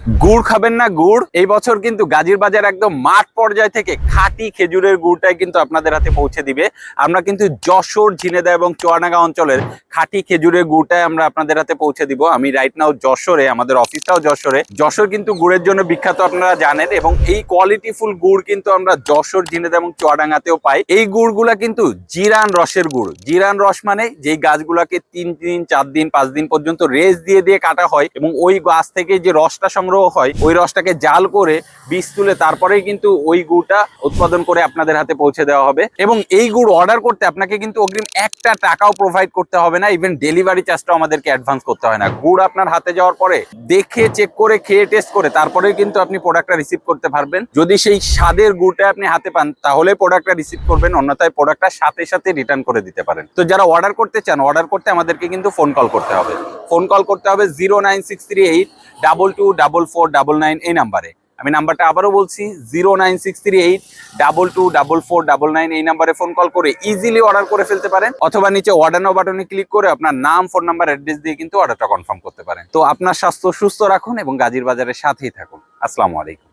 গুড় খাবেন না গুড়? এই বছর কিন্তু গাজীর বাজার একদম মাঠ পর্যায় থেকে খাঁটি খেজুরের গুড়টাই কিন্তু আপনাদের হাতে পৌঁছে দিবে। আমরা কিন্তু যশোর, ঝিনেদা এবং চুয়াডাঙ্গা অঞ্চলের খাঁটি খেজুরের গুড়টাই আমরা আপনাদের হাতে পৌঁছে দিব। আমি রাইট নাও যশোরে, আমাদের অফিসটাও যশোরে। যশোর কিন্তু গুড়ের জন্য বিখ্যাত, আপনারা জানেন, এবং এই কোয়ালিটিফুল গুড় কিন্তু আমরা যশোর, ঝিনেদা এবং চুয়াডাঙ্গাতেও পাই। এই গুড়গুলা কিন্তু জিরান রসের গুড়। জিরান রস মানে যেই গাছগুলাকে 3 দিন, 4 দিন, 5 দিন পর্যন্ত রেস্ট দিয়ে দিয়ে কাটা হয় এবং ওই গাছ থেকে যে রসটা সংগ্রহ হয়, ওই রসটাকে জাল করে বীজ তুলে তারপরেই কিন্তু ওই গুড়টা উৎপাদন করে আপনাদের হাতে পৌঁছে দেওয়া হবে। এবং এই গুড় অর্ডার করতে আপনাকে কিন্তু অগ্রিম 1 টাকাও প্রোভাইড করতে হবে না, ইভেন ডেলিভারি চার্জটাও আমাদেরকে অ্যাডভান্স করতে হয় না। গুড় আপনার হাতে যাওয়ার পরে দেখে, চেক করে, খেয়ে টেস্ট করে তারপরেই কিন্তু আপনি প্রোডাক্টটা রিসিভ করতে পারবেন। যদি সেই স্বাদের গুড়টা আপনি হাতে পান তাহলে প্রোডাক্টটা রিসিভ করবেন, অন্যথায় প্রোডাক্টটা সাথে সাথে রিটার্ন করে দিতে পারেন। তো যারা অর্ডার করতে চান, অর্ডার করতে আমাদেরকে কিন্তু ফোন কল করতে হবে। ফোন কল করতে হবে 09638224499 এই নাম্বারে। আমি নাম্বারটা আবারও বলছি, 09638224499 এই নাম্বারে ফোন কল করে ইজিলি অর্ডার করে ফেলতে পারেন, অথবা নিচে অর্ডার নাও বাটনে ক্লিক করে আপনার নাম, ফোন নাম্বার, অ্যাড্রেস দিয়ে কিন্তু অর্ডারটা কনফার্ম করতে পারেন। তো আপনার স্বাস্থ্য সুস্থ রাখুন এবং গাজীর বাজারের সাথেই থাকুন। আসসালামু আলাইকুম।